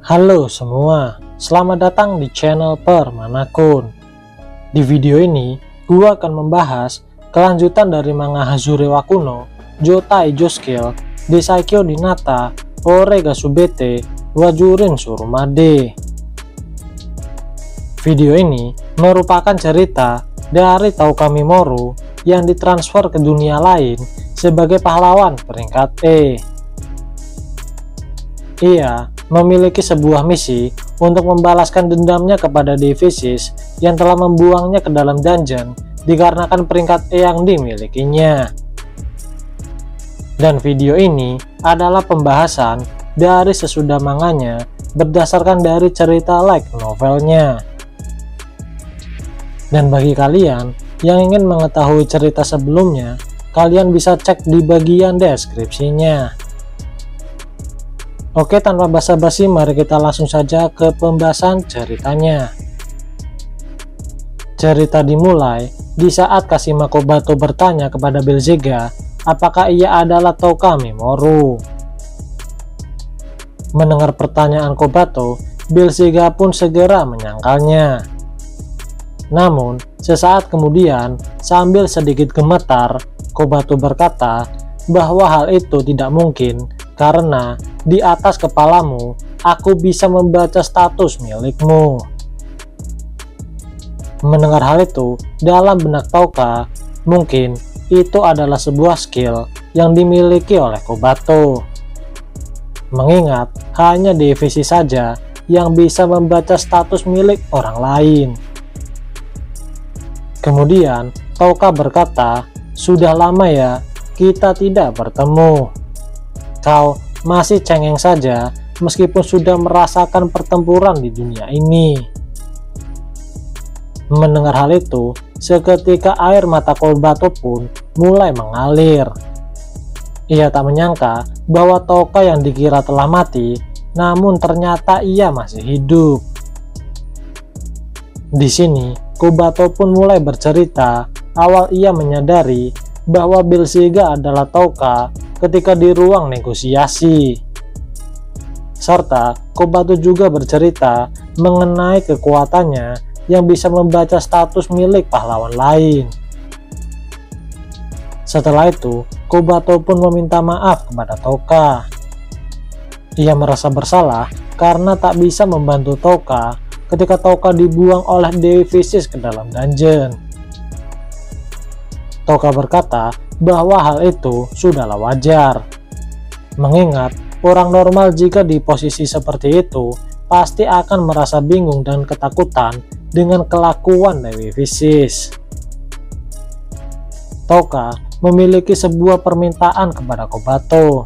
Halo semua, selamat datang di channel Permanakun. Di video ini, gua akan membahas kelanjutan dari manga Hazure wa Kuno, Joutai Skill, Desaikyo Dinata, Ore ga Subete, wa Jurin Surumade. Video ini merupakan cerita dari Touka Mimoru yang ditransfer ke dunia lain sebagai pahlawan peringkat E. Ia memiliki sebuah misi untuk membalaskan dendamnya kepada Devisis yang telah membuangnya ke dalam dungeon dikarenakan peringkat E yang dimilikinya. Dan video ini adalah pembahasan dari sesudah manganya berdasarkan dari cerita light novelnya. Dan bagi kalian yang ingin mengetahui cerita sebelumnya, kalian bisa cek di bagian deskripsinya. Oke, tanpa basa-basi, mari kita langsung saja ke pembahasan ceritanya. Cerita dimulai di saat Kashima Kobato bertanya kepada Belzega apakah ia adalah Touka Mimoru. Mendengar pertanyaan Kobato, Belzega pun segera menyangkalnya. Namun, sesaat kemudian, sambil sedikit gemetar, Kobato berkata bahwa hal itu tidak mungkin karena di atas kepalamu aku bisa membaca status milikmu. Mendengar hal itu, dalam benak Touka, mungkin itu adalah sebuah skill yang dimiliki oleh Kobato. Mengingat hanya Devisis saja yang bisa membaca status milik orang lain. Kemudian Touka berkata, "Sudah lama ya kita tidak bertemu. Kau masih cengeng saja meskipun sudah merasakan pertempuran di dunia ini." Mendengar hal itu, seketika air mata Kobato pun mulai mengalir. Ia tak menyangka bahwa Touka yang dikira telah mati, namun ternyata ia masih hidup. Di sini, Kobato pun mulai bercerita awal ia menyadari bahwa Belzega adalah Touka ketika di ruang negosiasi. Serta Kobato juga bercerita mengenai kekuatannya yang bisa membaca status milik pahlawan lain. Setelah itu, Kobato pun meminta maaf kepada Touka. Ia merasa bersalah karena tak bisa membantu Touka ketika Touka dibuang oleh Devisis ke dalam dungeon. Touka berkata bahwa hal itu sudahlah wajar. Mengingat orang normal jika di posisi seperti itu pasti akan merasa bingung dan ketakutan dengan kelakuan Devisis. Touka memiliki sebuah permintaan kepada Kobato.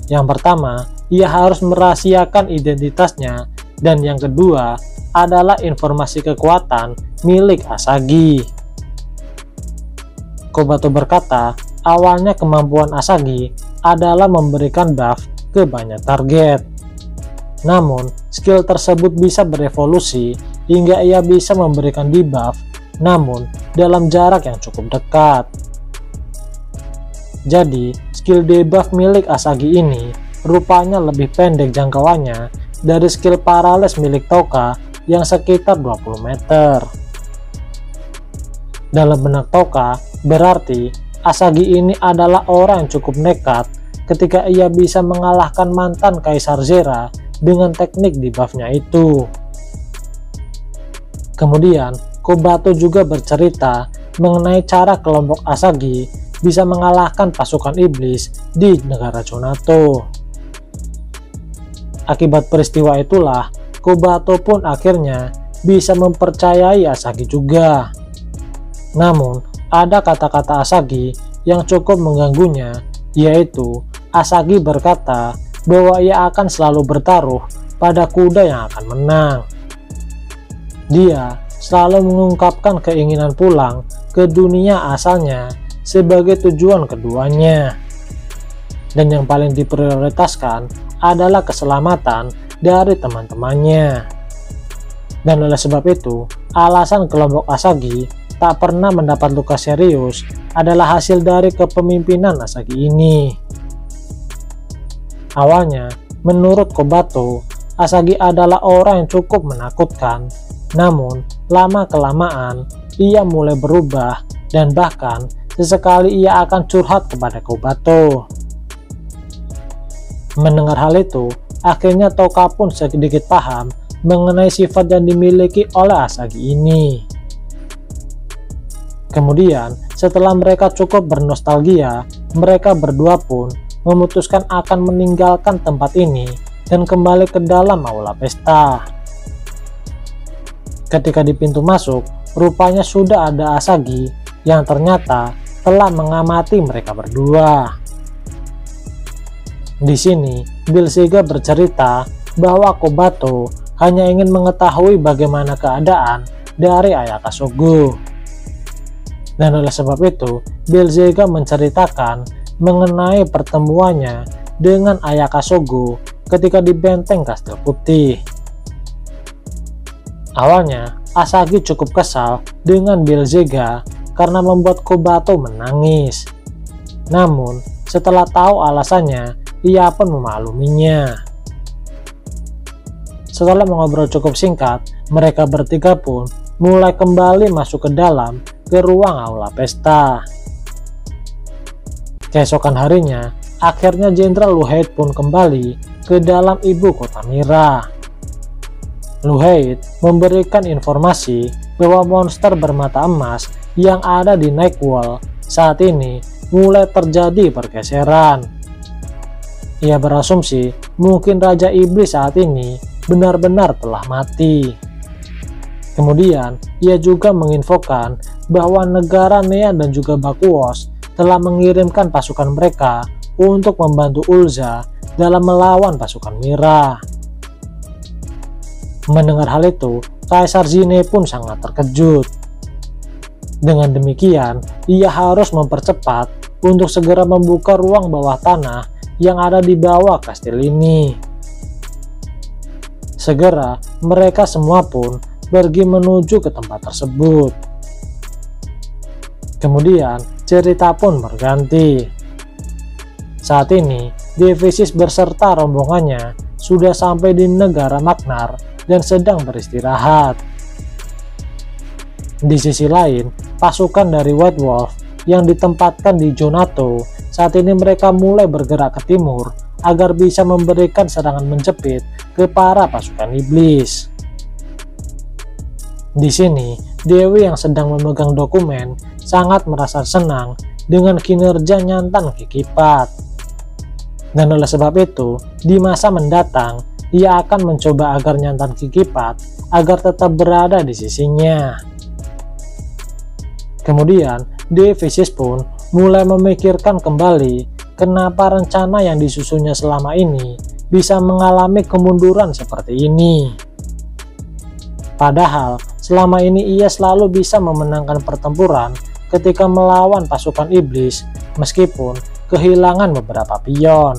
Yang pertama, ia harus merahasiakan identitasnya, dan yang kedua adalah informasi kekuatan milik Asagi. Kobato berkata, awalnya kemampuan Asagi adalah memberikan buff ke banyak target. Namun, skill tersebut bisa berevolusi hingga ia bisa memberikan debuff, namun dalam jarak yang cukup dekat. Jadi, skill debuff milik Asagi ini rupanya lebih pendek jangkauannya dari skill parales milik Touka yang sekitar 20 meter. Dalam benak Touka, berarti Asagi ini adalah orang yang cukup nekat ketika ia bisa mengalahkan mantan Kaisar Zera dengan teknik debuffnya itu. Kemudian, Kobato juga bercerita mengenai cara kelompok Asagi bisa mengalahkan pasukan iblis di negara Jonato. Akibat peristiwa itulah, Kobato pun akhirnya bisa mempercayai Asagi juga. Namun, ada kata-kata Asagi yang cukup mengganggunya, yaitu Asagi berkata bahwa ia akan selalu bertaruh pada kuda yang akan menang. Dia selalu mengungkapkan keinginan pulang ke dunia asalnya sebagai tujuan keduanya. Dan yang paling diprioritaskan adalah keselamatan dari teman-temannya. Dan oleh sebab itu, alasan kelompok Asagi tak pernah mendapat luka serius adalah hasil dari kepemimpinan Asagi ini. Awalnya, menurut Kobato, Asagi adalah orang yang cukup menakutkan. Namun, lama-kelamaan ia mulai berubah dan bahkan sesekali ia akan curhat kepada Kobato. Mendengar hal itu, akhirnya Toka pun sedikit paham mengenai sifat yang dimiliki oleh Asagi ini. Kemudian, setelah mereka cukup bernostalgia, mereka berdua pun memutuskan akan meninggalkan tempat ini dan kembali ke dalam aula pesta. Ketika di pintu masuk, rupanya sudah ada Asagi yang ternyata telah mengamati mereka berdua. Di sini, Bilzega bercerita bahwa Kobato hanya ingin mengetahui bagaimana keadaan dari Ayaka Sogo. Dan oleh sebab itu, Bilzega menceritakan mengenai pertemuannya dengan Ayaka Sogo ketika di benteng Kastil Putih. Awalnya, Asagi cukup kesal dengan Bilzega karena membuat Kobato menangis. Namun, setelah tahu alasannya, ia pun memakluminya. Setelah mengobrol cukup singkat, mereka bertiga pun mulai kembali masuk ke dalam ke ruang aula pesta. Keesokan harinya, akhirnya Jenderal Luheid pun kembali ke dalam ibu kota Mira. Luheid memberikan informasi bahwa monster bermata emas yang ada di Nightwall saat ini mulai terjadi pergeseran. Ia berasumsi mungkin Raja Iblis saat ini benar-benar telah mati. Kemudian, ia juga menginfokan bahwa negara Nea dan juga Bakuos telah mengirimkan pasukan mereka untuk membantu Ulza dalam melawan pasukan Mira. Mendengar hal itu, Kaisar Zine pun sangat terkejut. Dengan demikian, ia harus mempercepat untuk segera membuka ruang bawah tanah yang ada di bawah kastil ini. Segera, mereka semua pun pergi menuju ke tempat tersebut. Kemudian, cerita pun berganti. Saat ini, Devisis beserta rombongannya sudah sampai di negara Magnar dan sedang beristirahat. Di sisi lain, pasukan dari White Wolf yang ditempatkan di Jonato, saat ini mereka mulai bergerak ke timur agar bisa memberikan serangan menjepit ke para pasukan iblis. Di sini, Dewi yang sedang memegang dokumen sangat merasa senang dengan kinerja Nyantan Kikipat. Dan oleh sebab itu, di masa mendatang, ia akan mencoba agar Nyantan Kikipat agar tetap berada di sisinya. Kemudian, Devisis pun mulai memikirkan kembali kenapa rencana yang disusunnya selama ini bisa mengalami kemunduran seperti ini. Padahal, selama ini ia selalu bisa memenangkan pertempuran ketika melawan pasukan iblis meskipun kehilangan beberapa pion.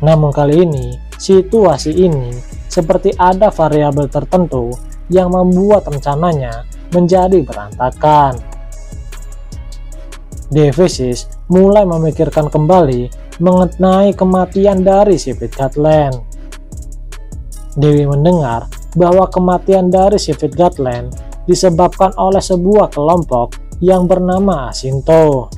Namun kali ini, situasi ini seperti ada variabel tertentu yang membuat rencananya menjadi berantakan. Devisis mulai memikirkan kembali mengenai kematian dari Sivit Gatland. Dewi mendengar bahwa kematian dari Sivit Gatland disebabkan oleh sebuah kelompok yang bernama Asinto.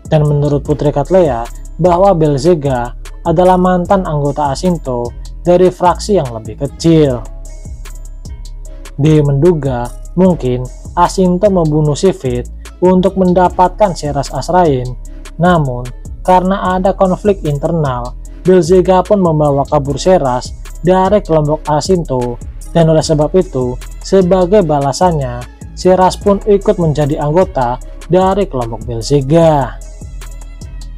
Dan menurut Putri Cattleya bahwa Bilzega adalah mantan anggota Asinto dari fraksi yang lebih kecil. Dewi menduga mungkin Asinto membunuh Sivit untuk mendapatkan Sheraz Azrain, namun karena ada konflik internal, Bilzega pun membawa kabur Sheraz dari kelompok Asinto, dan oleh sebab itu, sebagai balasannya, Sheraz pun ikut menjadi anggota dari kelompok Bilzega.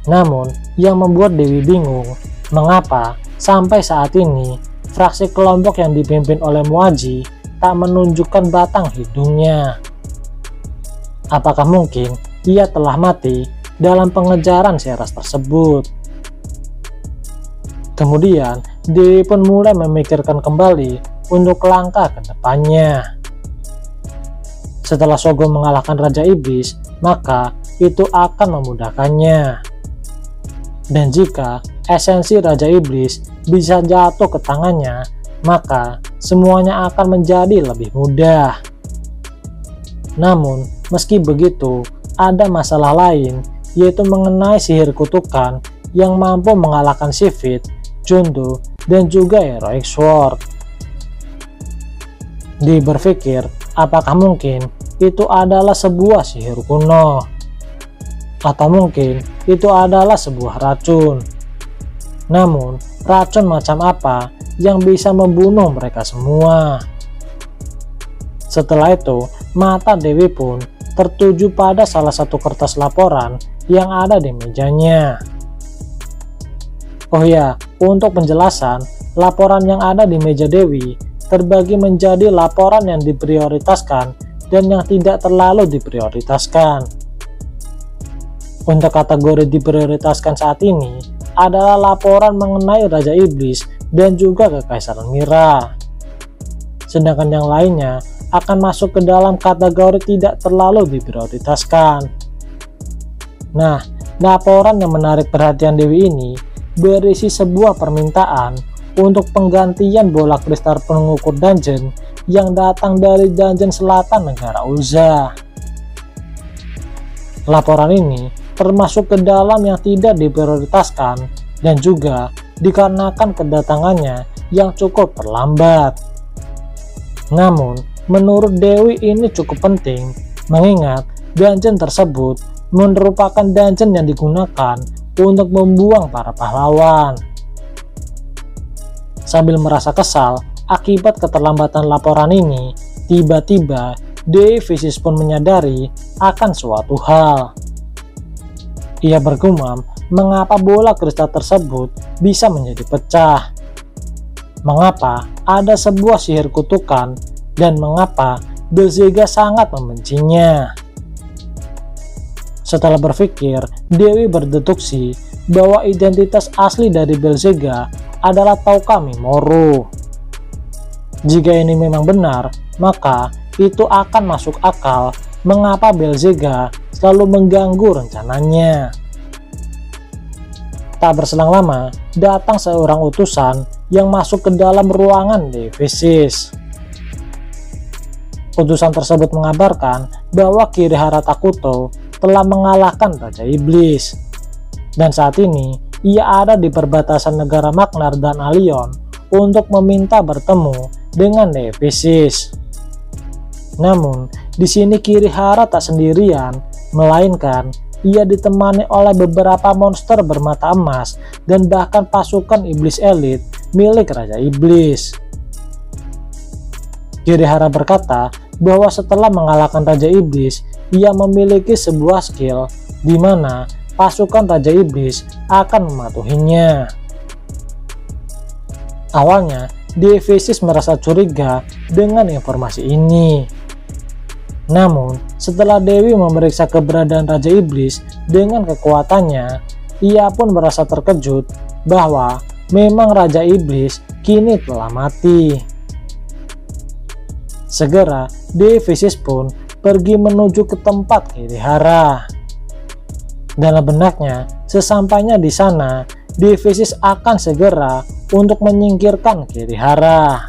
Namun, yang membuat Dewi bingung, mengapa sampai saat ini fraksi kelompok yang dipimpin oleh Muaji tak menunjukkan batang hidungnya. Apakah mungkin ia telah mati dalam pengejaran Sheraz tersebut? Kemudian, Dewi pun mulai memikirkan kembali untuk langkah ke depannya. Setelah Sogo mengalahkan Raja Iblis, maka itu akan memudahkannya. Dan jika esensi Raja Iblis bisa jatuh ke tangannya, maka semuanya akan menjadi lebih mudah. Namun, meski begitu, ada masalah lain, yaitu mengenai sihir kutukan yang mampu mengalahkan Sivit, Jundu, dan juga Heroic Sword. Dia berpikir, apakah mungkin itu adalah sebuah sihir kuno? Atau mungkin itu adalah sebuah racun? Namun, racun macam apa yang bisa membunuh mereka semua? Setelah itu, mata Dewi pun tertuju pada salah satu kertas laporan yang ada di mejanya. Oh ya, untuk penjelasan, laporan yang ada di meja Dewi terbagi menjadi laporan yang diprioritaskan dan yang tidak terlalu diprioritaskan. Untuk kategori diprioritaskan saat ini adalah laporan mengenai Raja Iblis dan juga Kekaisaran Mira. Sedangkan yang lainnya akan masuk ke dalam kategori tidak terlalu diprioritaskan. Nah, laporan yang menarik perhatian Dewi ini berisi sebuah permintaan untuk penggantian bola kristal pengukur dungeon yang datang dari dungeon selatan negara Ulza. Laporan ini termasuk ke dalam yang tidak diprioritaskan dan juga dikarenakan kedatangannya yang cukup terlambat. Namun, menurut Dewi ini cukup penting mengingat dungeon tersebut merupakan dungeon yang digunakan untuk membuang para pahlawan. Sambil merasa kesal akibat keterlambatan laporan ini, tiba-tiba Dewi Visis pun menyadari akan suatu hal. Ia bergumam mengapa bola kristal tersebut bisa menjadi pecah, mengapa ada sebuah sihir kutukan, dan mengapa Belzega sangat membencinya. Setelah berpikir, Dewi berdeduksi bahwa identitas asli dari Belzega adalah Touka Mimoro. Jika ini memang benar, maka itu akan masuk akal mengapa Belzega selalu mengganggu rencananya. Tak berselang lama, datang seorang utusan yang masuk ke dalam ruangan Dewi Visis. Utusan tersebut mengabarkan bahwa Kirihara Takuto telah mengalahkan Raja Iblis. Dan saat ini, ia ada di perbatasan negara Magnar dan Alion untuk meminta bertemu dengan Dewi Visis. Namun, di sini Kirihara tak sendirian, melainkan ia ditemani oleh beberapa monster bermata emas dan bahkan pasukan iblis elit milik Raja Iblis. Kirihara berkata bahwa setelah mengalahkan Raja Iblis, ia memiliki sebuah skill di mana pasukan Raja Iblis akan mematuhinya. Awalnya, Dewi Visis merasa curiga dengan informasi ini. Namun, setelah Dewi memeriksa keberadaan Raja Iblis dengan kekuatannya, ia pun merasa terkejut bahwa memang Raja Iblis kini telah mati. Segera, Dewi Visis pun pergi menuju ke tempat Kirihara. Dalam benaknya, sesampainya di sana, Dewi Visis akan segera untuk menyingkirkan Kirihara.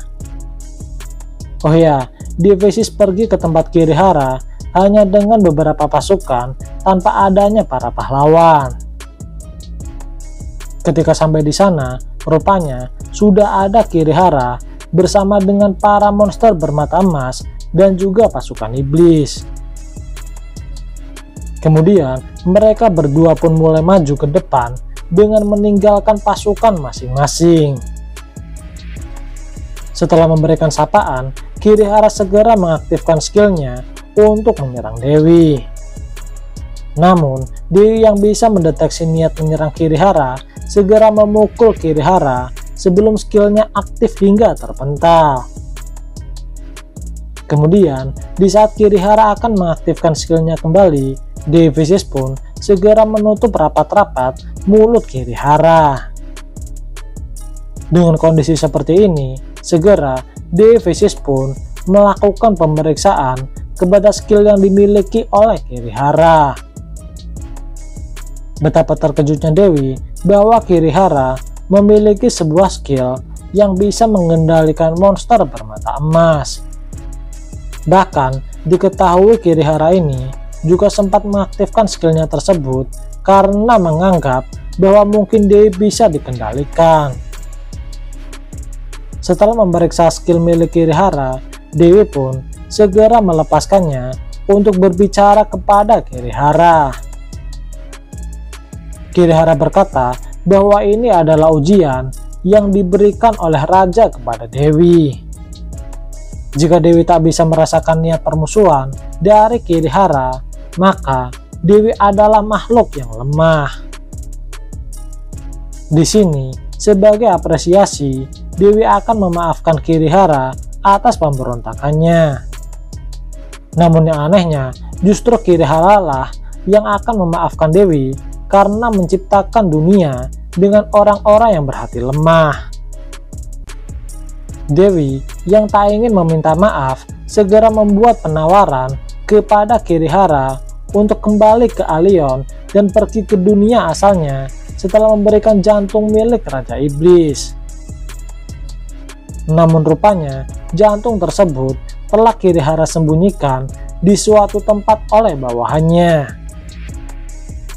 Oh ya, Dewi Visis pergi ke tempat Kirihara hanya dengan beberapa pasukan tanpa adanya para pahlawan. Ketika sampai di sana, rupanya sudah ada Kirihara bersama dengan para monster bermata emas dan juga pasukan iblis. Kemudian, mereka berdua pun mulai maju ke depan dengan meninggalkan pasukan masing-masing. Setelah memberikan sapaan, Kirihara segera mengaktifkan skillnya untuk menyerang Dewi. Namun, Dewi yang bisa mendeteksi niat menyerang Kirihara segera memukul Kirihara sebelum skillnya aktif hingga terpental. Kemudian, di saat Kirihara akan mengaktifkan skillnya kembali, Dewi Visis pun segera menutup rapat-rapat mulut Kirihara. Dengan kondisi seperti ini, segera Dewi Visis pun melakukan pemeriksaan kepada skill yang dimiliki oleh Kirihara. Betapa terkejutnya Dewi bahwa Kirihara memiliki sebuah skill yang bisa mengendalikan monster bermata emas. Bahkan diketahui Kirihara ini juga sempat mengaktifkan skillnya tersebut karena menganggap bahwa mungkin dia bisa dikendalikan. Setelah memeriksa skill milik Kirihara, Dewi pun segera melepaskannya untuk berbicara kepada Kirihara. Kirihara berkata bahwa ini adalah ujian yang diberikan oleh raja kepada Dewi. Jika Dewi tak bisa merasakan niat permusuhan dari Kirihara, maka Dewi adalah makhluk yang lemah. Di sini, sebagai apresiasi, Dewi akan memaafkan Kirihara atas pemberontakannya. Namun yang anehnya, justru Kirihara lah yang akan memaafkan Dewi karena menciptakan dunia dengan orang-orang yang berhati lemah. Dewi yang tak ingin meminta maaf segera membuat penawaran kepada Kirihara untuk kembali ke Alion dan pergi ke dunia asalnya setelah memberikan jantung milik Raja Iblis. Namun rupanya jantung tersebut telah Kirihara sembunyikan di suatu tempat oleh bawahannya.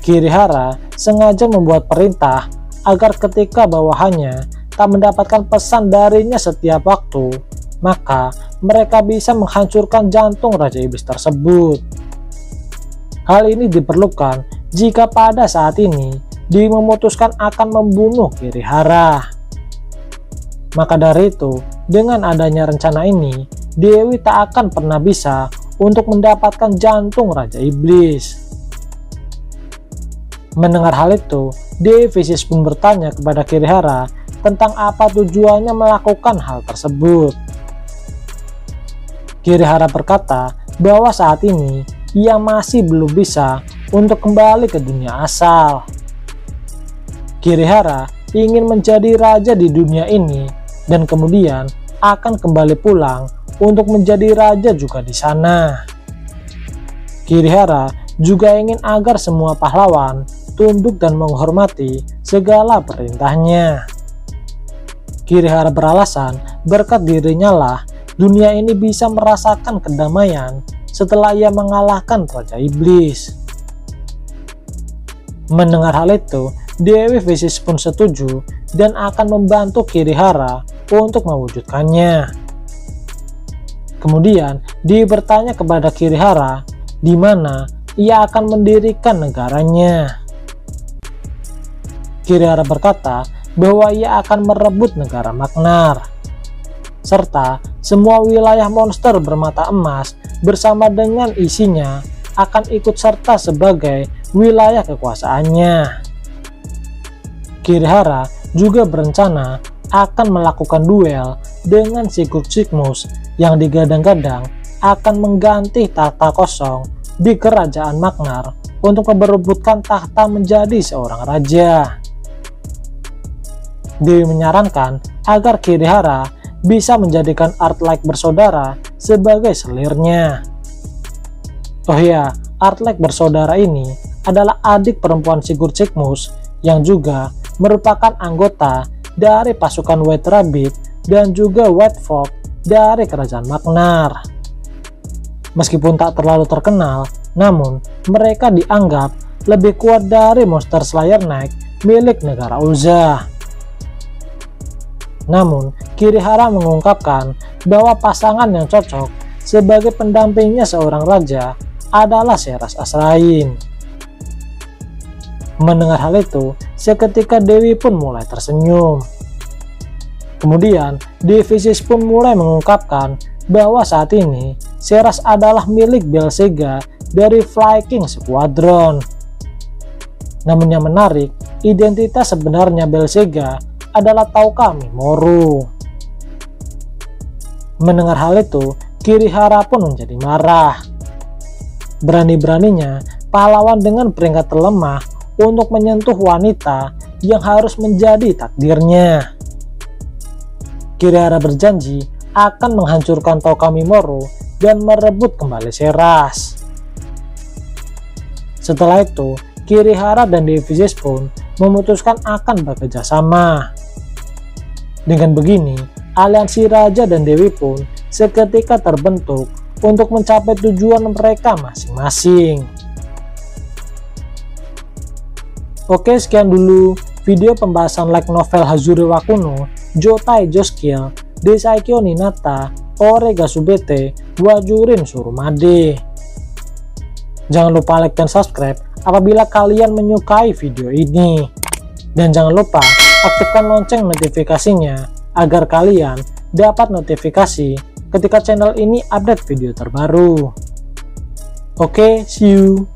Kirihara sengaja membuat perintah agar ketika bawahannya tak mendapatkan pesan darinya setiap waktu, maka mereka bisa menghancurkan jantung Raja Iblis tersebut. Hal ini diperlukan jika pada saat ini Dewi memutuskan akan membunuh Kirihara. Maka dari itu, dengan adanya rencana ini, Dewi tak akan pernah bisa untuk mendapatkan jantung Raja Iblis. Mendengar hal itu, Dewi Vicious pun bertanya kepada Kirihara tentang apa tujuannya melakukan hal tersebut. Kirihara berkata bahwa saat ini ia masih belum bisa untuk kembali ke dunia asal. Kirihara ingin menjadi raja di dunia ini dan kemudian akan kembali pulang untuk menjadi raja juga di sana. Kirihara juga ingin agar semua pahlawan tunduk dan menghormati segala perintahnya. Kirihara beralasan berkat dirinya lah dunia ini bisa merasakan kedamaian setelah ia mengalahkan Raja Iblis. Mendengar hal itu, Dewi Vicious pun setuju dan akan membantu Kirihara untuk mewujudkannya. Kemudian, Dewi bertanya kepada Kirihara di mana ia akan mendirikan negaranya. Kirihara berkata bahwa ia akan merebut negara Magnar, serta semua wilayah monster bermata emas bersama dengan isinya akan ikut serta sebagai wilayah kekuasaannya. Kirihara juga berencana akan melakukan duel dengan Sigurd Sigmus yang digadang-gadang akan mengganti tahta kosong di kerajaan Magnar untuk memperebutkan tahta menjadi seorang raja. Dewi menyarankan agar Kirihara bisa menjadikan Earthlike bersaudara sebagai selirnya. Oh ya, Earthlike bersaudara ini adalah adik perempuan Sigurd Sigmus yang juga merupakan anggota dari pasukan White Rabbit dan juga White Folk dari kerajaan Magnar. Meskipun tak terlalu terkenal, namun mereka dianggap lebih kuat dari Monster Slayer Knight milik negara Ulza. Namun, Kirihara mengungkapkan bahwa pasangan yang cocok sebagai pendampingnya seorang raja adalah Seras Azrain. Mendengar hal itu, seketika Dewi pun mulai tersenyum. Kemudian, Dewi Vicious pun mulai mengungkapkan bahwa saat ini Seras adalah milik Belzega dari Fly King Squadron. Namun yang menarik, identitas sebenarnya Belzega adalah Touka Minoru. Mendengar hal itu, Kirihara pun menjadi marah. Berani-beraninya pahlawan dengan peringkat terlemah untuk menyentuh wanita yang harus menjadi takdirnya. Kirihara berjanji akan menghancurkan Touka Minoru dan merebut kembali Seras. Setelah itu, Kirihara dan Devi Vicious pun memutuskan akan bekerja sama. Dengan begini, aliansi Raja dan Dewi pun seketika terbentuk untuk mencapai tujuan mereka masing-masing. Oke, sekian dulu video pembahasan light novel Hazuri wa Kuno, Joutai Joskiel, Desaikyo Ninata, Ore ga Subete, Wajurin Surumade. Jangan lupa like dan subscribe apabila kalian menyukai video ini. Dan jangan lupa aktifkan lonceng notifikasinya agar kalian dapat notifikasi ketika channel ini update video terbaru. Oke, see you.